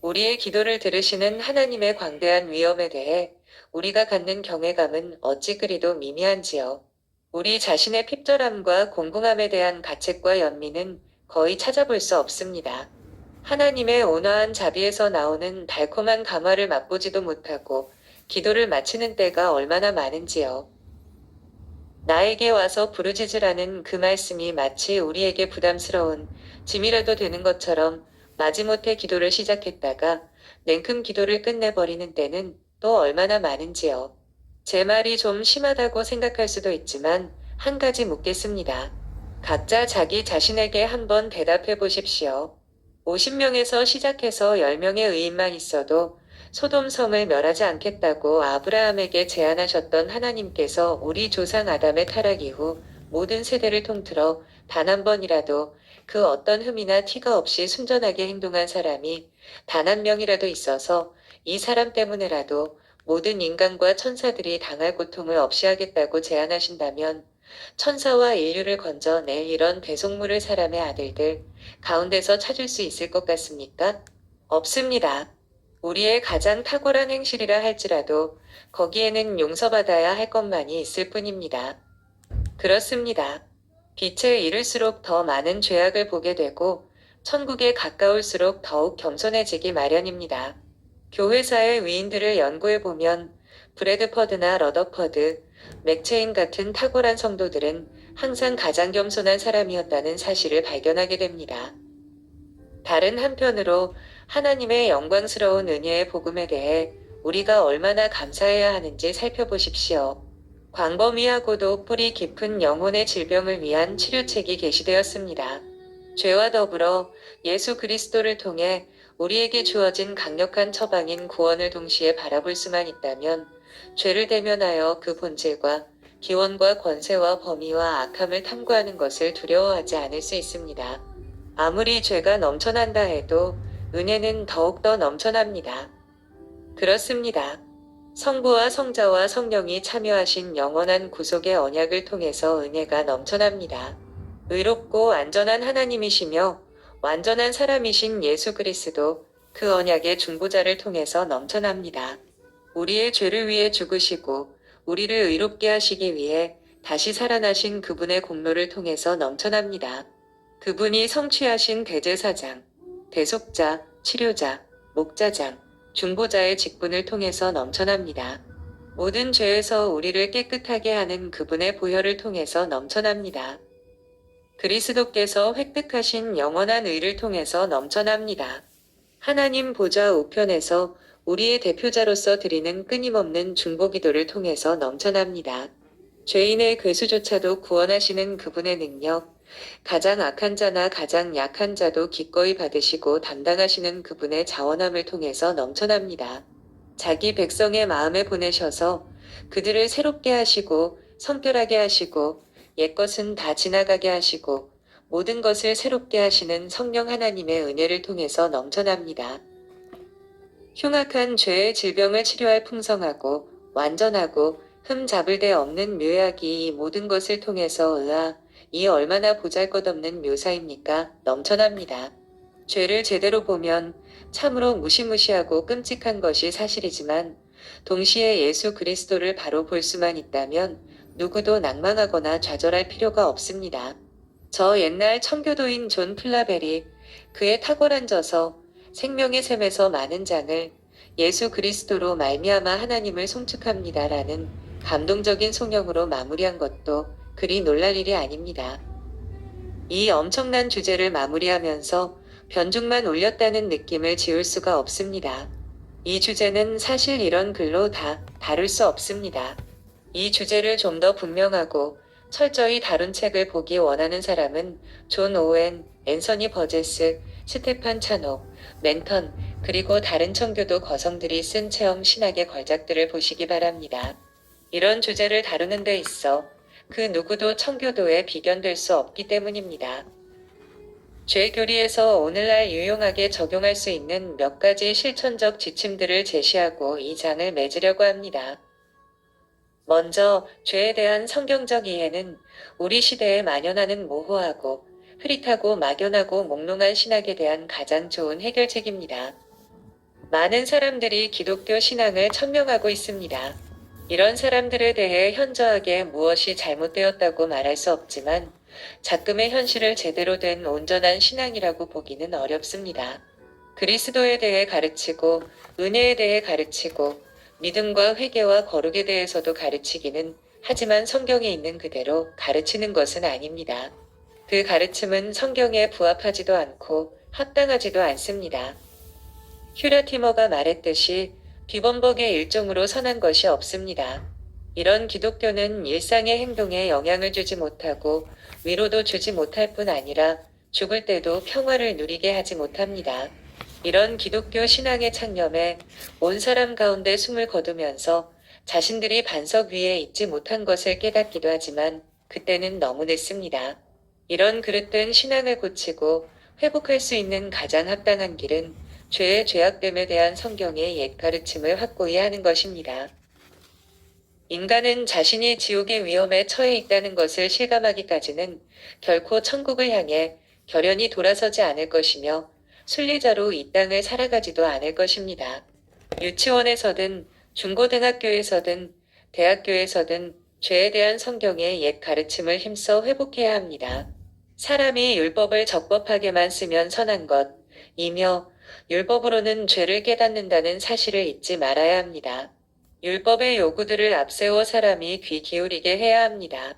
우리의 기도를 들으시는 하나님의 광대한 위엄에 대해 우리가 갖는 경외감은 어찌 그리도 미미한지요. 우리 자신의 핍절함과 공공함에 대한 가책과 연민은 거의 찾아볼 수 없습니다. 하나님의 온화한 자비에서 나오는 달콤한 감화를 맛보지도 못하고 기도를 마치는 때가 얼마나 많은지요. 나에게 와서 부르짖으라는 그 말씀이 마치 우리에게 부담스러운 짐이라도 되는 것처럼 마지못해 기도를 시작했다가 냉큼 기도를 끝내버리는 때는 또 얼마나 많은지요. 제 말이 좀 심하다고 생각할 수도 있지만 한 가지 묻겠습니다. 각자 자기 자신에게 한번 대답해 보십시오. 50명에서 시작해서 10명의 의인만 있어도 소돔성을 멸하지 않겠다고 아브라함에게 제안하셨던 하나님께서 우리 조상 아담의 타락 이후 모든 세대를 통틀어 단 한 번이라도 그 어떤 흠이나 티가 없이 순전하게 행동한 사람이 단 한 명이라도 있어서 이 사람 때문에라도 모든 인간과 천사들이 당할 고통을 없이 하겠다고 제안하신다면 천사와 인류를 건져낼 이런 대속물을 사람의 아들들 가운데서 찾을 수 있을 것 같습니까? 없습니다. 우리의 가장 탁월한 행실이라 할지라도 거기에는 용서받아야 할 것만이 있을 뿐입니다. 그렇습니다. 빛에 이를수록 더 많은 죄악을 보게 되고 천국에 가까울수록 더욱 겸손해지기 마련입니다. 교회사의 위인들을 연구해보면 브래드퍼드나 러더퍼드, 맥체인 같은 탁월한 성도들은 항상 가장 겸손한 사람이었다는 사실을 발견하게 됩니다. 다른 한편으로 하나님의 영광스러운 은혜의 복음에 대해 우리가 얼마나 감사해야 하는지 살펴보십시오. 광범위하고도 뿌리 깊은 영혼의 질병을 위한 치료책이 게시되었습니다. 죄와 더불어 예수 그리스도를 통해 우리에게 주어진 강력한 처방인 구원을 동시에 바라볼 수만 있다면 죄를 대면하여 그 본질과 기원과 권세와 범위와 악함을 탐구하는 것을 두려워하지 않을 수 있습니다. 아무리 죄가 넘쳐난다 해도 은혜는 더욱더 넘쳐납니다. 그렇습니다. 성부와 성자와 성령이 참여하신 영원한 구속의 언약을 통해서 은혜가 넘쳐납니다. 의롭고 안전한 하나님이시며 완전한 사람이신 예수 그리스도 그 언약의 중보자를 통해서 넘쳐납니다. 우리의 죄를 위해 죽으시고 우리를 의롭게 하시기 위해 다시 살아나신 그분의 공로를 통해서 넘쳐납니다. 그분이 성취하신 대제사장, 대속자, 치료자, 목자장, 중보자의 직분을 통해서 넘쳐납니다. 모든 죄에서 우리를 깨끗하게 하는 그분의 보혈을 통해서 넘쳐납니다. 그리스도께서 획득하신 영원한 의를 통해서 넘쳐납니다. 하나님 보좌 우편에서 우리의 대표자로서 드리는 끊임없는 중보기도를 통해서 넘쳐납니다. 죄인의 괴수조차도 구원하시는 그분의 능력, 가장 악한 자나 가장 약한 자도 기꺼이 받으시고 담당하시는 그분의 자원함을 통해서 넘쳐납니다. 자기 백성의 마음에 보내셔서 그들을 새롭게 하시고 성결하게 하시고 옛것은 다 지나가게 하시고 모든 것을 새롭게 하시는 성령 하나님의 은혜를 통해서 넘쳐납니다. 흉악한 죄의 질병을 치료할 풍성하고 완전하고 흠 잡을 데 없는 묘약이 이 모든 것을 통해서 이 얼마나 보잘것없는 묘사입니까? 넘쳐납니다. 죄를 제대로 보면 참으로 무시무시하고 끔찍한 것이 사실이지만 동시에 예수 그리스도를 바로 볼 수만 있다면 누구도 낭망하거나 좌절할 필요가 없습니다. 저 옛날 청교도인 존 플라벨이 그의 탁월한 저서 생명의 샘에서 많은 장을 예수 그리스도로 말미암아 하나님을 송축합니다라는 감동적인 송영으로 마무리한 것도 그리 놀랄 일이 아닙니다. 이 엄청난 주제를 마무리하면서 변죽만 올렸다는 느낌을 지울 수가 없습니다. 이 주제는 사실 이런 글로 다 다룰 수 없습니다. 이 주제를 좀 더 분명하고 철저히 다룬 책을 보기 원하는 사람은 존 오웬, 앤서니 버제스, 스테판 차녹, 멘턴, 그리고 다른 청교도 거성들이 쓴 체험 신학의 걸작들을 보시기 바랍니다. 이런 주제를 다루는 데 있어 그 누구도 청교도에 비견될 수 없기 때문입니다. 죄교리에서 오늘날 유용하게 적용할 수 있는 몇 가지 실천적 지침들을 제시하고 이 장을 맺으려고 합니다. 먼저 죄에 대한 성경적 이해는 우리 시대에 만연하는 모호하고 흐릿하고 막연하고 몽롱한 신학에 대한 가장 좋은 해결책입니다. 많은 사람들이 기독교 신앙을 천명하고 있습니다. 이런 사람들에 대해 현저하게 무엇이 잘못되었다고 말할 수 없지만 작금의 현실을 제대로 된 온전한 신앙이라고 보기는 어렵습니다. 그리스도에 대해 가르치고 은혜에 대해 가르치고 믿음과 회개와 거룩에 대해서도 가르치기는 하지만 성경에 있는 그대로 가르치는 것은 아닙니다. 그 가르침은 성경에 부합하지도 않고 합당하지도 않습니다. 휴라티머가 말했듯이 비범벅의 일종으로 선한 것이 없습니다. 이런 기독교는 일상의 행동에 영향을 주지 못하고 위로도 주지 못할 뿐 아니라 죽을 때도 평화를 누리게 하지 못합니다. 이런 기독교 신앙의 창념에 온 사람 가운데 숨을 거두면서 자신들이 반석 위에 있지 못한 것을 깨닫기도 하지만 그때는 너무 늦습니다. 이런 그릇된 신앙을 고치고 회복할 수 있는 가장 합당한 길은 죄의 죄악됨에 대한 성경의 옛 가르침을 확고히 하는 것입니다. 인간은 자신이 지옥의 위험에 처해 있다는 것을 실감하기까지는 결코 천국을 향해 결연히 돌아서지 않을 것이며 순리자로 이 땅을 살아가지도 않을 것입니다. 유치원에서든 중고등학교에서든 대학교에서든 죄에 대한 성경의 옛 가르침을 힘써 회복해야 합니다. 사람이 율법을 적법하게만 쓰면 선한 것이며 율법으로는 죄를 깨닫는다는 사실을 잊지 말아야 합니다. 율법의 요구들을 앞세워 사람이 귀 기울이게 해야 합니다.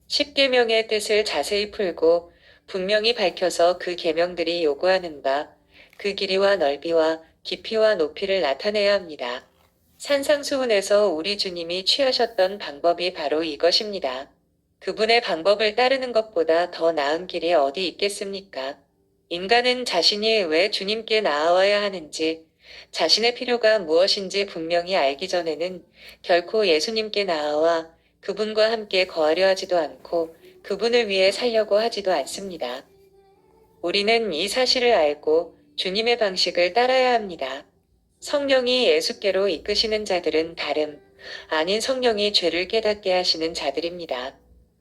십계명의 뜻을 자세히 풀고 분명히 밝혀서 그 계명들이 요구하는 바, 그 길이와 넓이와 깊이와 높이를 나타내야 합니다. 산상수훈에서 우리 주님이 취하셨던 방법이 바로 이것입니다. 그분의 방법을 따르는 것보다 더 나은 길이 어디 있겠습니까? 인간은 자신이 왜 주님께 나아와야 하는지, 자신의 필요가 무엇인지 분명히 알기 전에는 결코 예수님께 나아와 그분과 함께 거하려 하지도 않고 그분을 위해 살려고 하지도 않습니다. 우리는 이 사실을 알고 주님의 방식을 따라야 합니다. 성령이 예수께로 이끄시는 자들은 다름 아닌 성령이 죄를 깨닫게 하시는 자들입니다.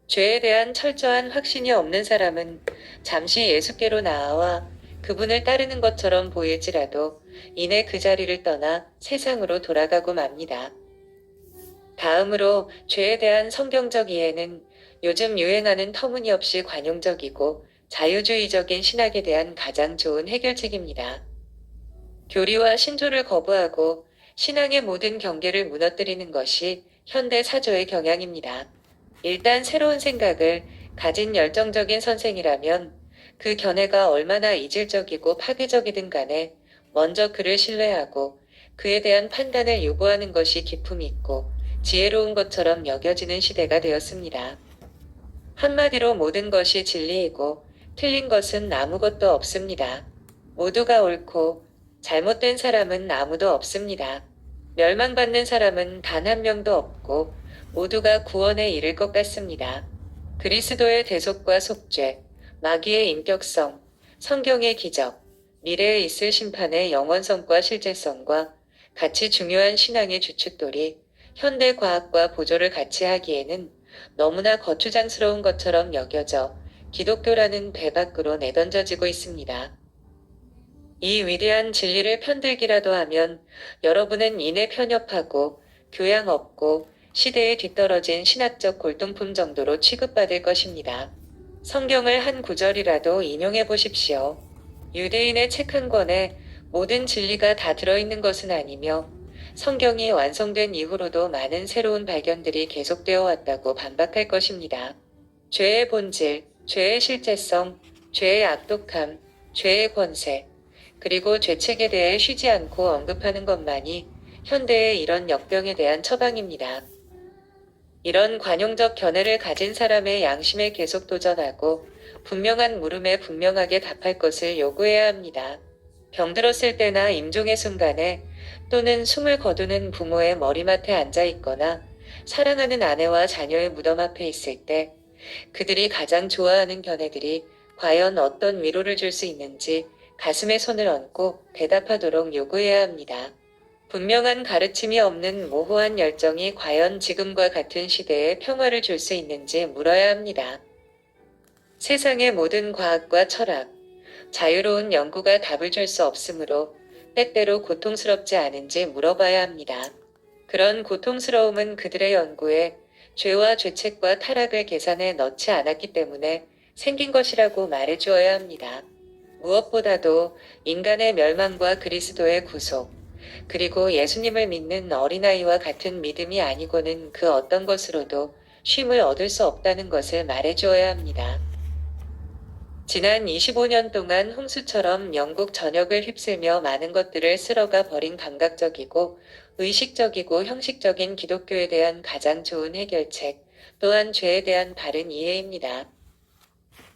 죄에 대한 철저한 확신이 없는 사람은 잠시 예수께로 나아와 그분을 따르는 것처럼 보일지라도 이내 그 자리를 떠나 세상으로 돌아가고 맙니다. 다음으로 죄에 대한 성경적 이해는 요즘 유행하는 터무니없이 관용적이고 자유주의적인 신학에 대한 가장 좋은 해결책입니다. 교리와 신조를 거부하고 신앙의 모든 경계를 무너뜨리는 것이 현대 사조의 경향입니다. 일단 새로운 생각을 가진 열정적인 선생이라면 그 견해가 얼마나 이질적이고 파괴적이든 간에 먼저 그를 신뢰하고 그에 대한 판단을 요구하는 것이 기품 있고 지혜로운 것처럼 여겨지는 시대가 되었습니다. 한마디로 모든 것이 진리이고 틀린 것은 아무것도 없습니다. 모두가 옳고 잘못된 사람은 아무도 없습니다. 멸망받는 사람은 단 한 명도 없고 모두가 구원에 이를 것 같습니다. 그리스도의 대속과 속죄, 마귀의 인격성, 성경의 기적, 미래에 있을 심판의 영원성과 실제성과 같이 중요한 신앙의 주춧돌이 현대 과학과 보조를 같이 하기에는 너무나 거추장스러운 것처럼 여겨져 기독교라는 배 밖으로 내던져지고 있습니다. 이 위대한 진리를 편들기라도 하면 여러분은 이내 편협하고 교양 없고 시대에 뒤떨어진 신학적 골동품 정도로 취급받을 것입니다. 성경을 한 구절이라도 인용해 보십시오. 유대인의 책 한 권에 모든 진리가 다 들어있는 것은 아니며 성경이 완성된 이후로도 많은 새로운 발견들이 계속되어 왔다고 반박할 것입니다. 죄의 본질, 죄의 실제성, 죄의 악독함, 죄의 권세, 그리고 죄책에 대해 쉬지 않고 언급하는 것만이 현대의 이런 역병에 대한 처방입니다. 이런 관용적 견해를 가진 사람의 양심에 계속 도전하고 분명한 물음에 분명하게 답할 것을 요구해야 합니다. 병들었을 때나 임종의 순간에 또는 숨을 거두는 부모의 머리맡에 앉아 있거나 사랑하는 아내와 자녀의 무덤 앞에 있을 때 그들이 가장 좋아하는 견해들이 과연 어떤 위로를 줄 수 있는지 가슴에 손을 얹고 대답하도록 요구해야 합니다. 분명한 가르침이 없는 모호한 열정이 과연 지금과 같은 시대에 평화를 줄 수 있는지 물어야 합니다. 세상의 모든 과학과 철학, 자유로운 연구가 답을 줄 수 없으므로 때때로 고통스럽지 않은지 물어봐야 합니다. 그런 고통스러움은 그들의 연구에 죄와 죄책과 타락을 계산해 넣지 않았기 때문에 생긴 것이라고 말해주어야 합니다. 무엇보다도 인간의 멸망과 그리스도의 구속, 그리고 예수님을 믿는 어린아이와 같은 믿음이 아니고는 그 어떤 것으로도 쉼을 얻을 수 없다는 것을 말해주어야 합니다. 지난 25년 동안 홍수처럼 영국 전역을 휩쓸며 많은 것들을 쓸어가 버린 감각적이고 의식적이고 형식적인 기독교에 대한 가장 좋은 해결책, 또한 죄에 대한 바른 이해입니다.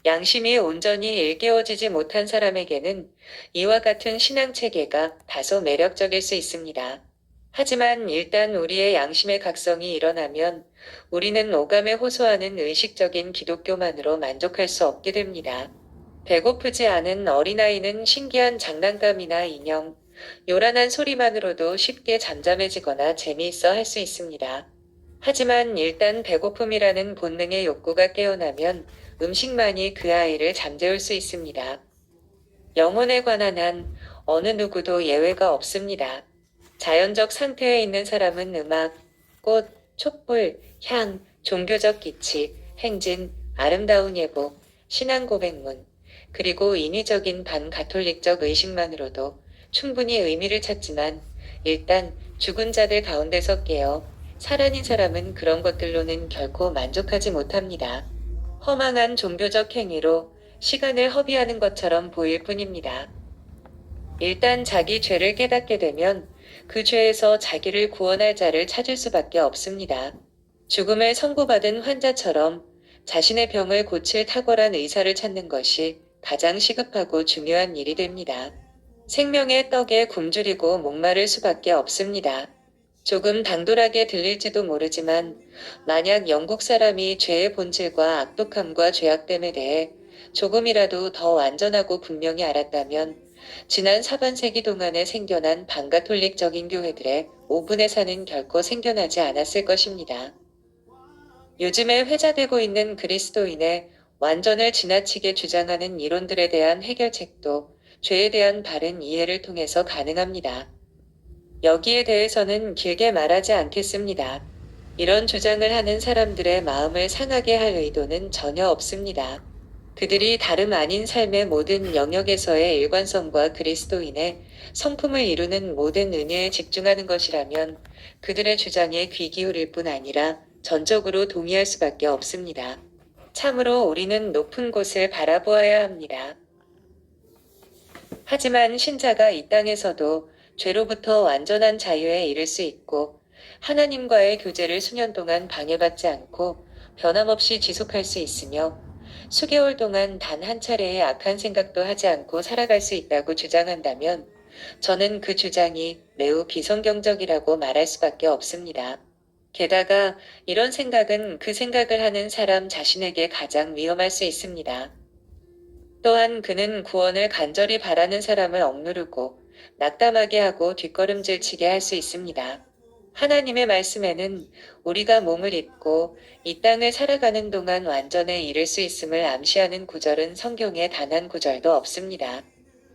양심이 온전히 일깨워지지 못한 사람에게는 이와 같은 신앙 체계가 다소 매력적일 수 있습니다. 하지만 일단 우리의 양심의 각성이 일어나면 우리는 오감에 호소하는 의식적인 기독교만으로 만족할 수 없게 됩니다. 배고프지 않은 어린아이는 신기한 장난감이나 인형, 요란한 소리만으로도 쉽게 잠잠해지거나 재미있어 할 수 있습니다. 하지만 일단 배고픔이라는 본능의 욕구가 깨어나면 음식만이 그 아이를 잠재울 수 있습니다. 영혼에 관한 한 어느 누구도 예외가 없습니다. 자연적 상태에 있는 사람은 음악, 꽃, 촛불, 향, 종교적 기치, 행진, 아름다운 예복, 신앙 고백문, 그리고 인위적인 반가톨릭적 의식만으로도 충분히 의미를 찾지만 일단 죽은 자들 가운데서 깨어 살아닌 사람은 그런 것들로는 결코 만족하지 못합니다. 허망한 종교적 행위로 시간을 허비하는 것처럼 보일 뿐입니다. 일단 자기 죄를 깨닫게 되면 그 죄에서 자기를 구원할 자를 찾을 수밖에 없습니다. 죽음을 선고받은 환자처럼 자신의 병을 고칠 탁월한 의사를 찾는 것이 가장 시급하고 중요한 일이 됩니다. 생명의 떡에 굶주리고 목마를 수밖에 없습니다. 조금 당돌하게 들릴지도 모르지만 만약 영국 사람이 죄의 본질과 악독함과 죄악됨에 대해 조금이라도 더 완전하고 분명히 알았다면 지난 사반세기 동안에 생겨난 반가톨릭적인 교회들의 5분의 4는 결코 생겨나지 않았을 것입니다. 요즘에 회자되고 있는 그리스도인의 완전을 지나치게 주장하는 이론들에 대한 해결책도 죄에 대한 바른 이해를 통해서 가능합니다. 여기에 대해서는 길게 말하지 않겠습니다. 이런 주장을 하는 사람들의 마음을 상하게 할 의도는 전혀 없습니다. 그들이 다름 아닌 삶의 모든 영역에서의 일관성과 그리스도인의 성품을 이루는 모든 은혜에 집중하는 것이라면 그들의 주장에 귀 기울일 뿐 아니라 전적으로 동의할 수밖에 없습니다. 참으로 우리는 높은 곳을 바라보아야 합니다. 하지만 신자가 이 땅에서도 죄로부터 완전한 자유에 이를 수 있고 하나님과의 교제를 수년 동안 방해받지 않고 변함없이 지속할 수 있으며 수개월 동안 단 한 차례의 악한 생각도 하지 않고 살아갈 수 있다고 주장한다면 저는 그 주장이 매우 비성경적이라고 말할 수밖에 없습니다. 게다가 이런 생각은 그 생각을 하는 사람 자신에게 가장 위험할 수 있습니다. 또한 그는 구원을 간절히 바라는 사람을 억누르고 낙담하게 하고 뒷걸음질치게 할 수 있습니다. 하나님의 말씀에는 우리가 몸을 입고 이 땅을 살아가는 동안 완전에 이를 수 있음을 암시하는 구절은 성경에 단 한 구절도 없습니다.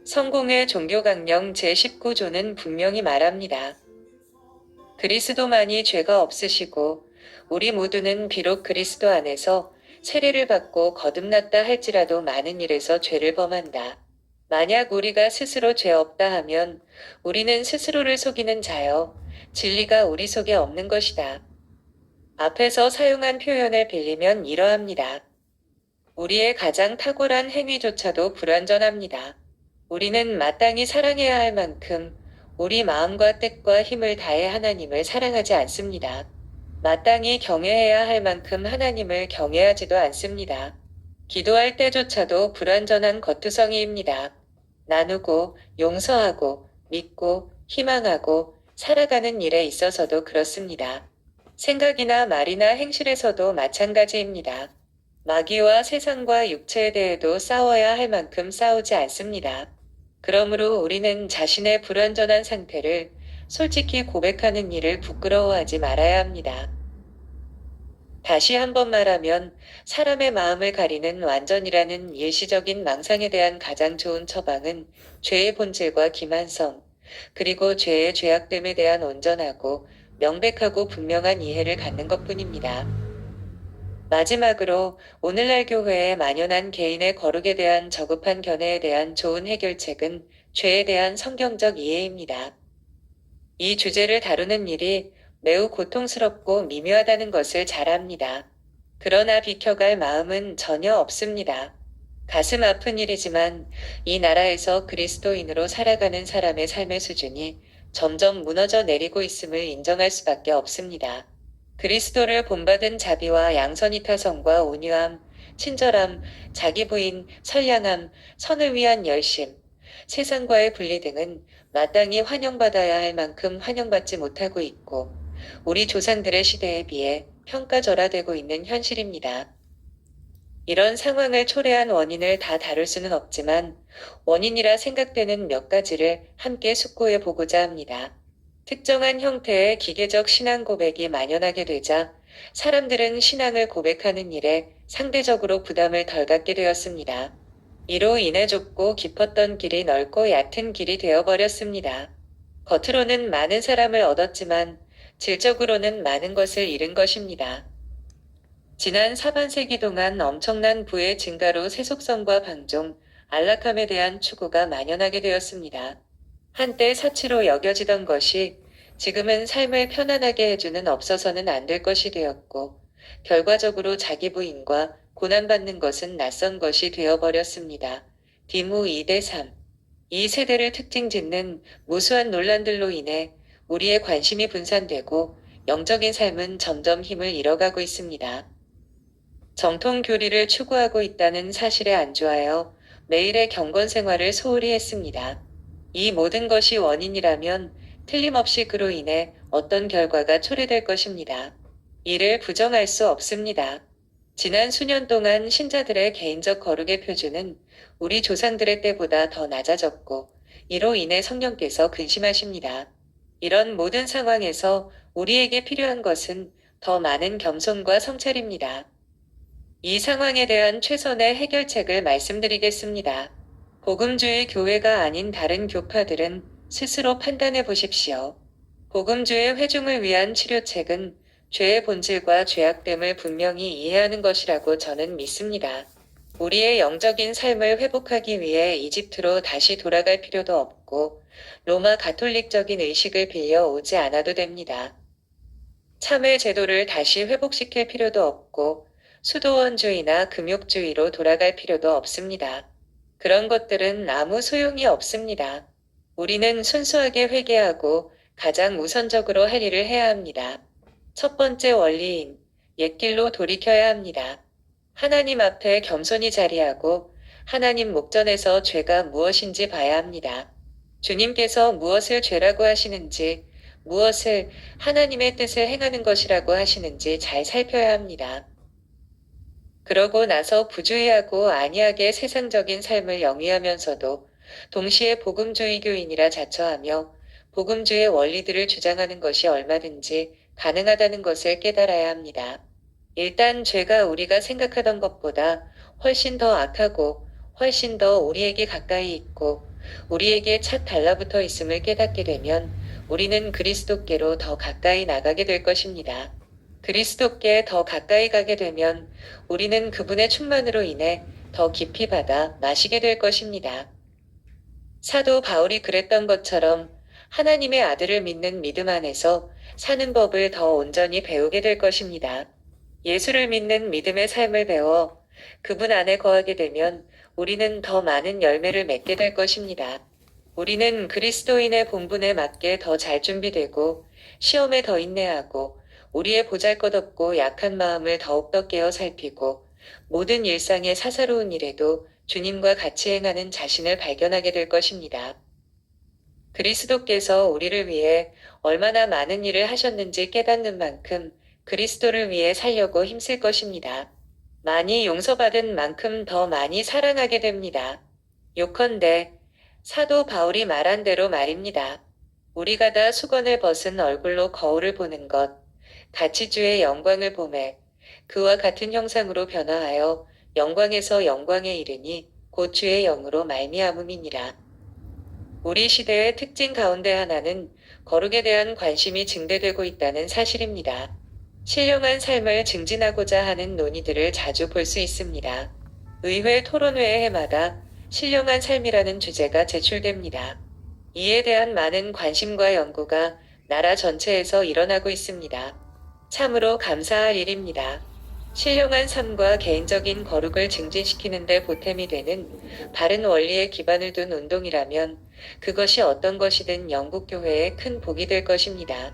성공의 종교강령 제19조는 분명히 말합니다. 그리스도만이 죄가 없으시고 우리 모두는 비록 그리스도 안에서 세례를 받고 거듭났다 할지라도 많은 일에서 죄를 범한다. 만약 우리가 스스로 죄 없다 하면 우리는 스스로를 속이는 자여 진리가 우리 속에 없는 것이다. 앞에서 사용한 표현을 빌리면 이러합니다. 우리의 가장 탁월한 행위조차도 불완전합니다. 우리는 마땅히 사랑해야 할 만큼 우리 마음과 뜻과 힘을 다해 하나님을 사랑하지 않습니다. 마땅히 경외해야 할 만큼 하나님을 경외하지도 않습니다. 기도할 때조차도 불완전한 겉투성이입니다. 나누고 용서하고 믿고 희망하고 살아가는 일에 있어서도 그렇습니다. 생각이나 말이나 행실에서도 마찬가지입니다. 마귀와 세상과 육체에 대해도 싸워야 할 만큼 싸우지 않습니다. 그러므로 우리는 자신의 불완전한 상태를 솔직히 고백하는 일을 부끄러워하지 말아야 합니다. 다시 한번 말하면 사람의 마음을 가리는 완전이라는 일시적인 망상에 대한 가장 좋은 처방은 죄의 본질과 기만성, 그리고 죄의 죄악됨에 대한 온전하고 명백하고 분명한 이해를 갖는 것뿐입니다. 마지막으로 오늘날 교회에 만연한 개인의 거룩에 대한 저급한 견해에 대한 좋은 해결책은 죄에 대한 성경적 이해입니다. 이 주제를 다루는 일이 매우 고통스럽고 미묘하다는 것을 잘 압니다. 그러나 비켜갈 마음은 전혀 없습니다. 가슴 아픈 일이지만 이 나라에서 그리스도인으로 살아가는 사람의 삶의 수준이 점점 무너져 내리고 있음을 인정할 수밖에 없습니다. 그리스도를 본받은 자비와 양선이타성과 온유함, 친절함, 자기 부인, 선량함, 선을 위한 열심, 세상과의 분리 등은 마땅히 환영받아야 할 만큼 환영받지 못하고 있고 우리 조상들의 시대에 비해 평가절하되고 있는 현실입니다. 이런 상황을 초래한 원인을 다 다룰 수는 없지만 원인이라 생각되는 몇 가지를 함께 숙고해 보고자 합니다. 특정한 형태의 기계적 신앙 고백이 만연하게 되자 사람들은 신앙을 고백하는 일에 상대적으로 부담을 덜 갖게 되었습니다. 이로 인해 좁고 깊었던 길이 넓고 얕은 길이 되어버렸습니다. 겉으로는 많은 사람을 얻었지만 질적으로는 많은 것을 잃은 것입니다. 지난 사반세기 동안 엄청난 부의 증가로 세속성과 방종, 안락함에 대한 추구가 만연하게 되었습니다. 한때 사치로 여겨지던 것이 지금은 삶을 편안하게 해주는 없어서는 안 될 것이 되었고 결과적으로 자기 부인과 고난받는 것은 낯선 것이 되어버렸습니다. 디무 2대3 이 세대를 특징 짓는 무수한 논란들로 인해 우리의 관심이 분산되고 영적인 삶은 점점 힘을 잃어가고 있습니다. 정통 교리를 추구하고 있다는 사실에 안주하여 매일의 경건 생활을 소홀히 했습니다. 이 모든 것이 원인이라면 틀림없이 그로 인해 어떤 결과가 초래될 것입니다. 이를 부정할 수 없습니다. 지난 수년 동안 신자들의 개인적 거룩의 표준은 우리 조상들의 때보다 더 낮아졌고 이로 인해 성령께서 근심하십니다. 이런 모든 상황에서 우리에게 필요한 것은 더 많은 겸손과 성찰입니다. 이 상황에 대한 최선의 해결책을 말씀드리겠습니다. 복음주의 교회가 아닌 다른 교파들은 스스로 판단해 보십시오. 복음주의 회중을 위한 치료책은 죄의 본질과 죄악됨을 분명히 이해하는 것이라고 저는 믿습니다. 우리의 영적인 삶을 회복하기 위해 이집트로 다시 돌아갈 필요도 없고 로마 가톨릭적인 의식을 빌려 오지 않아도 됩니다. 참회 제도를 다시 회복시킬 필요도 없고 수도원주의나 금욕주의로 돌아갈 필요도 없습니다. 그런 것들은 아무 소용이 없습니다. 우리는 순수하게 회개하고 가장 우선적으로 할 일을 해야 합니다. 첫 번째 원리인 옛길로 돌이켜야 합니다. 하나님 앞에 겸손히 자리하고 하나님 목전에서 죄가 무엇인지 봐야 합니다. 주님께서 무엇을 죄라고 하시는지, 무엇을 하나님의 뜻을 행하는 것이라고 하시는지 잘 살펴야 합니다. 그러고 나서 부주의하고 안이하게 세상적인 삶을 영위하면서도 동시에 복음주의교인이라 자처하며 복음주의 원리들을 주장하는 것이 얼마든지 가능하다는 것을 깨달아야 합니다. 일단 죄가 우리가 생각하던 것보다 훨씬 더 악하고 훨씬 더 우리에게 가까이 있고 우리에게 착 달라붙어 있음을 깨닫게 되면 우리는 그리스도께로 더 가까이 나가게 될 것입니다. 그리스도께 더 가까이 가게 되면 우리는 그분의 충만으로 인해 더 깊이 받아 마시게 될 것입니다. 사도 바울이 그랬던 것처럼 하나님의 아들을 믿는 믿음 안에서 사는 법을 더 온전히 배우게 될 것입니다. 예수를 믿는 믿음의 삶을 배워 그분 안에 거하게 되면 우리는 더 많은 열매를 맺게 될 것입니다. 우리는 그리스도인의 본분에 맞게 더 잘 준비되고 시험에 더 인내하고 우리의 보잘것없고 약한 마음을 더욱더 깨어 살피고 모든 일상의 사사로운 일에도 주님과 같이 행하는 자신을 발견하게 될 것입니다. 그리스도께서 우리를 위해 얼마나 많은 일을 하셨는지 깨닫는 만큼 그리스도를 위해 살려고 힘쓸 것입니다. 많이 용서받은 만큼 더 많이 사랑하게 됩니다. 요컨대 사도 바울이 말한 대로 말입니다. 우리가 다 수건을 벗은 얼굴로 거울을 보는 것, 같이 주의 영광을 보매 그와 같은 형상으로 변화하여 영광에서 영광에 이르니 곧 주의 영으로 말미암음이니라. 우리 시대의 특징 가운데 하나는 거룩에 대한 관심이 증대되고 있다는 사실입니다. 신령한 삶을 증진하고자 하는 논의들을 자주 볼 수 있습니다. 의회 토론회의 해마다 신령한 삶이라는 주제가 제출됩니다. 이에 대한 많은 관심과 연구가 나라 전체에서 일어나고 있습니다. 참으로 감사할 일입니다. 신령한 삶과 개인적인 거룩을 증진시키는 데 보탬이 되는 바른 원리에 기반을 둔 운동이라면 그것이 어떤 것이든 영국 교회에 큰 복이 될 것입니다.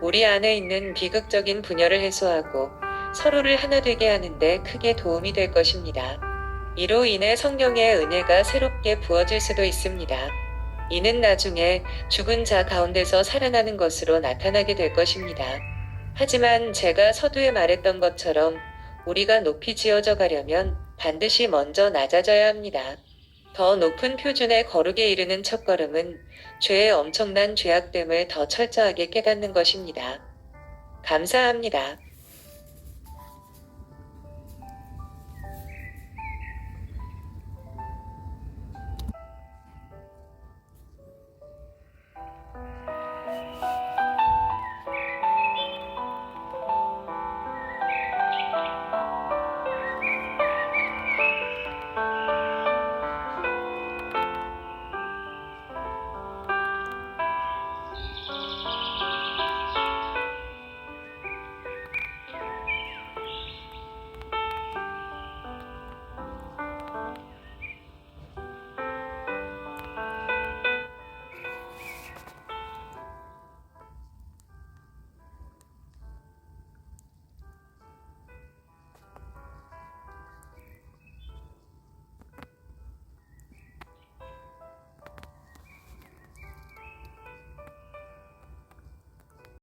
우리 안에 있는 비극적인 분열을 해소하고 서로를 하나 되게 하는데 크게 도움이 될 것입니다. 이로 인해 성령의 은혜가 새롭게 부어질 수도 있습니다. 이는 나중에 죽은 자 가운데서 살아나는 것으로 나타나게 될 것입니다. 하지만 제가 서두에 말했던 것처럼 우리가 높이 지어져 가려면 반드시 먼저 낮아져야 합니다. 더 높은 표준의 거룩에 이르는 첫걸음은 죄의 엄청난 죄악됨을 더 철저하게 깨닫는 것입니다. 감사합니다.